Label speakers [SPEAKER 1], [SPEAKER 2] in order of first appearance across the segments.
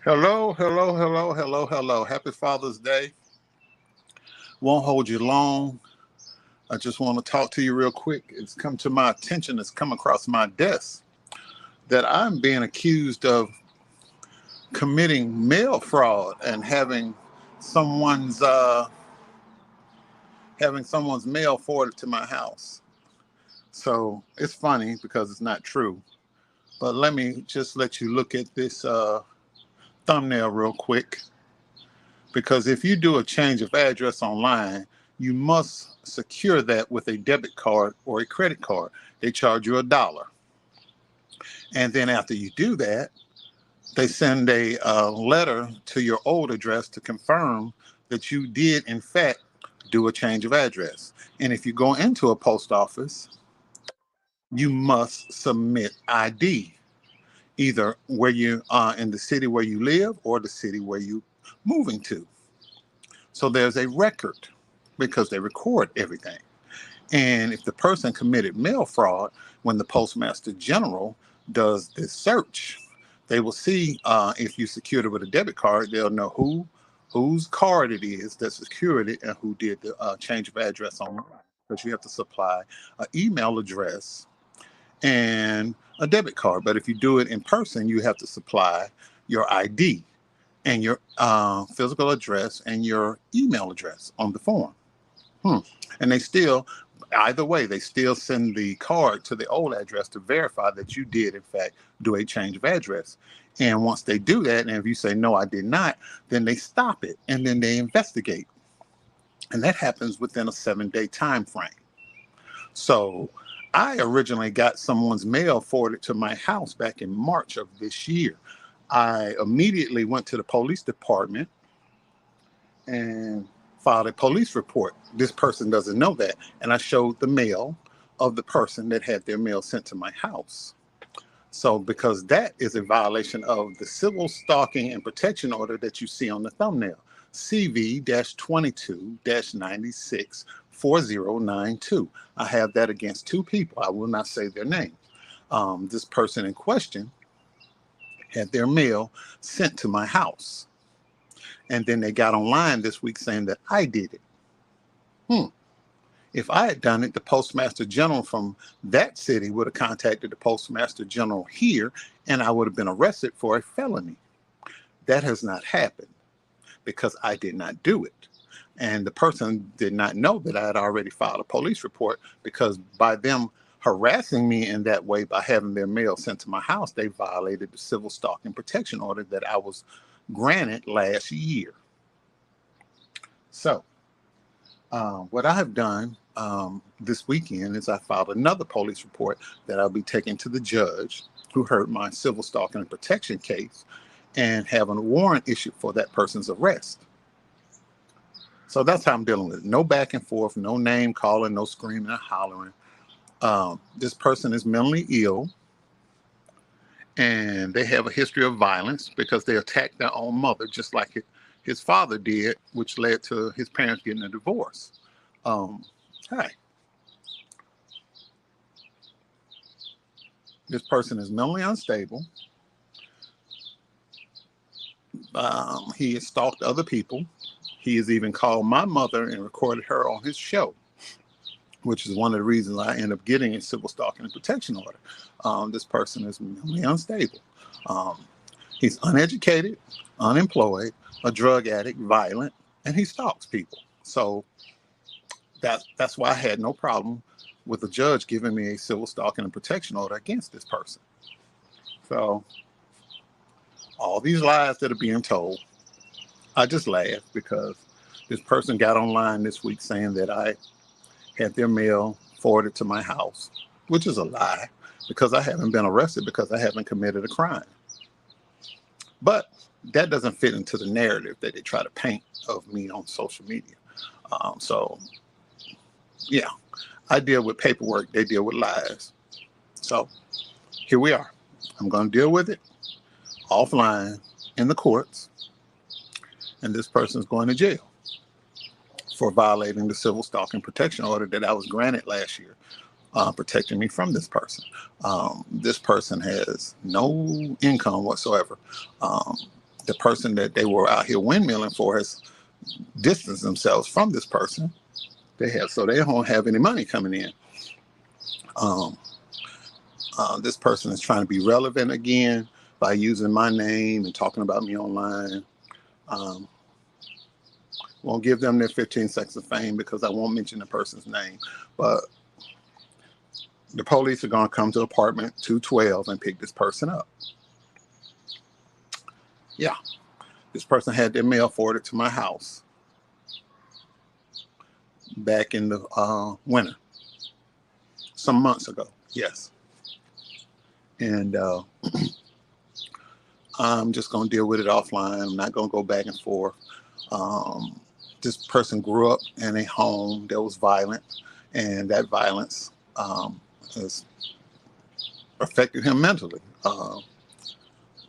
[SPEAKER 1] Hello, hello, hello, hello, hello. Happy Father's Day. Won't hold you long. I just want to talk to you real quick. It's come to my attention, it's come across my desk that I'm being accused of committing mail fraud and someone's having someone's mail forwarded to my house. So it's funny because it's not true. But let me just let you look at this thumbnail real quick. Because if you do a change of address online, you must secure that with a debit card or a credit card. They charge you $1. And then after you do that, they send a letter to your old address to confirm that you did, in fact, do a change of address. And if you go into a post office, you must submit ID, either where you are in the city where you live or the city where you moving to. So there's a record because they record everything. And if the person committed mail fraud, when the Postmaster General does this search, they will see if you secured it with a debit card, they'll know whose card it is that secured it and who did the change of address online. Because you have to supply an email address and a debit card. But if you do it in person, you have to supply your ID and your physical address and your email address on the form. And they still, either way, they still send the card to the old address to verify that you did, in fact, do a change of address. And once they do that, and if you say, no, I did not, then they stop it and then they investigate. And that happens within a 7-day time frame. So I originally got someone's mail forwarded to my house back in March of this year. I immediately went to the police department and filed a police report. This person doesn't know that. And I showed the mail of the person that had their mail sent to my house. So because that is a violation of the civil stalking and protection order that you see on the thumbnail, CV-22-964092. I have that against 2 people. I will not say their name. This person in question had their mail sent to my house. And then they got online this week saying that I did it. If I had done it, the Postmaster General from that city would have contacted the Postmaster General here, and I would have been arrested for a felony. That has not happened because I did not do it. And the person did not know that I had already filed a police report, because by them harassing me in that way by having their mail sent to my house, they violated the civil stalking protection order that I was granted last year. So what I have done this weekend is I filed another police report that I'll be taking to the judge who heard my civil stalking and protection case, and having a warrant issued for that person's arrest. So that's how I'm dealing with it. No back and forth, no name calling, no screaming and hollering. This person is mentally ill, and they have a history of violence because they attacked their own mother, just like his father did, which led to his parents getting a divorce. Hi. This person is mentally unstable. He has stalked other people. He has even called my mother and recorded her on his show, which is one of the reasons I end up getting a civil stalking and protection order. This person is mentally unstable. He's uneducated, unemployed, a drug addict, violent, and he stalks people. So that's why I had no problem with the judge giving me a civil stalking and protection order against this person. So all these lies that are being told, I just laugh because this person got online this week saying that I had their mail forwarded to my house, which is a lie, because I haven't been arrested because I haven't committed a crime. But that doesn't fit into the narrative that they try to paint of me on social media. So yeah, I deal with paperwork, they deal with lies. So here we are. I'm going to deal with it offline in the courts, and this person is going to jail for violating the civil stalking protection order that I was granted last year, protecting me from this person. This person has no income whatsoever. the person that they were out here windmilling for has distanced themselves from this person. So they don't have any money coming in. This person is trying to be relevant again by using my name and talking about me online. Won't give them their 15 seconds of fame because I won't mention the person's name. But the police are going to come to apartment 212 and pick this person up. Yeah, this person had their mail forwarded to my house back in the winter, some months ago. Yes. And I'm just going to deal with it offline. I'm not going to go back and forth. This person grew up in a home that was violent, and that violence has affected him mentally.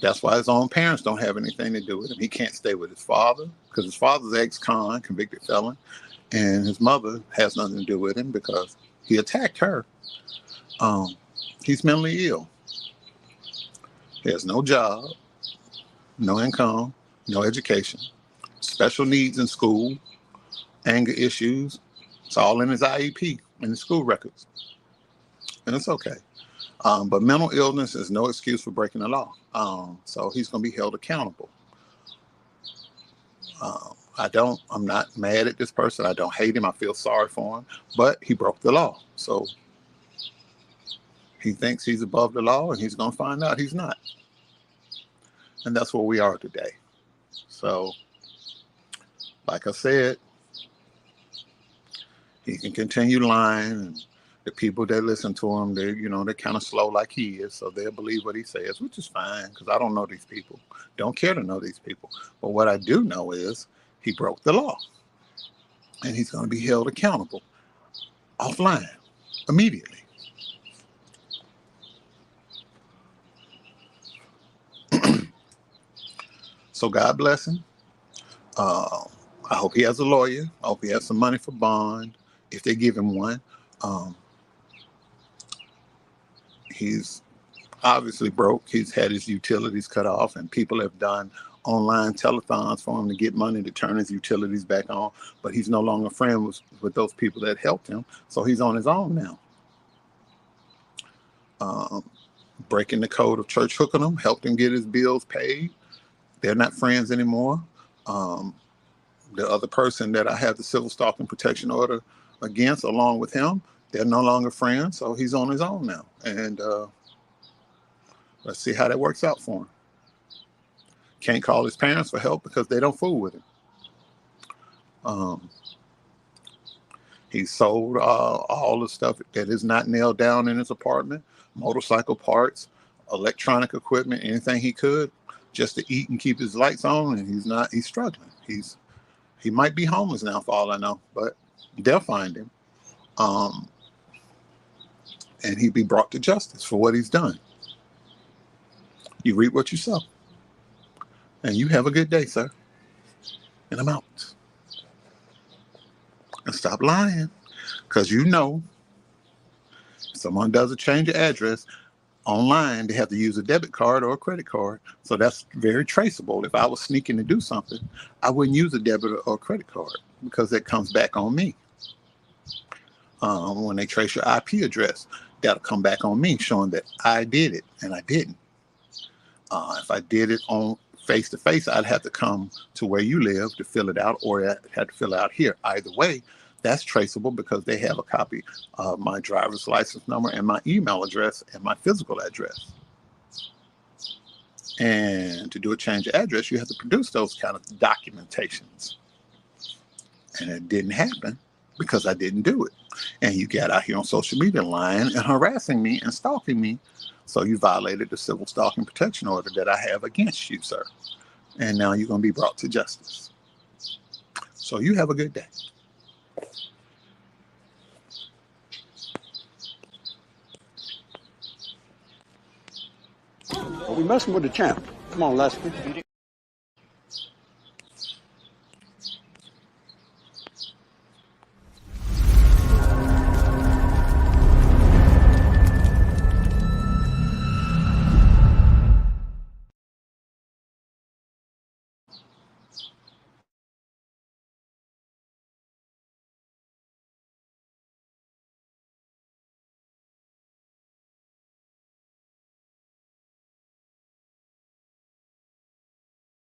[SPEAKER 1] That's why his own parents don't have anything to do with him. He can't stay with his father because his father's ex-con, convicted felon, and his mother has nothing to do with him because he attacked her. He's mentally ill. He has no job, no income, no education, special needs in school, anger issues. It's all in his IEP, in his school records. And it's okay. But mental illness is no excuse for breaking the law. So he's going to be held accountable. I'm not mad at this person. I don't hate him. I feel sorry for him. But he broke the law. So he thinks he's above the law, and he's going to find out he's not. And that's where we are today. So, like I said, he can continue lying, and the people that listen to him, they're kind of slow like he is, so they'll believe what he says, which is fine, because I don't know these people. Don't care to know these people. But what I do know is he broke the law, and he's going to be held accountable offline immediately. So God bless him. I hope he has a lawyer. I hope he has some money for bond, if they give him one. He's obviously broke. He's had his utilities cut off, and people have done online telethons for him to get money to turn his utilities back on. But he's no longer friends with those people that helped him, so he's on his own now. Breaking the code of church hooking him, helped him get his bills paid. They're not friends anymore. The other person that I have the civil stalking protection order against, along with him, they're no longer friends, so he's on his own now. And let's see how that works out for him. Can't call his parents for help because they don't fool with him. He sold all the stuff that is not nailed down in his apartment, motorcycle parts, electronic equipment, anything he could, just to eat and keep his lights on, and he's struggling. He might be homeless now for all I know, but they'll find him. And he'd be brought to justice for what he's done. You reap what you sow. And you have a good day, sir. And I'm out. And stop lying. Because if someone does a change of address online, they have to use a debit card or a credit card. So that's very traceable. If I was sneaking to do something, I wouldn't use a debit or credit card because that comes back on me. When they trace your IP address, that'll come back on me showing that I did it and I didn't. If I did it on face-to-face, I'd have to come to where you live to fill it out, or I'd have to fill it out here. Either way, that's traceable because they have a copy of my driver's license number and my email address and my physical address. And to do a change of address, you have to produce those kind of documentations. And it didn't happen because I didn't do it. And you got out here on social media lying and harassing me and stalking me. So you violated the civil stalking protection order that I have against you, sir. And now you're going to be brought to justice. So you have a good day.
[SPEAKER 2] Are we messing with the champ? Come on, Leslie.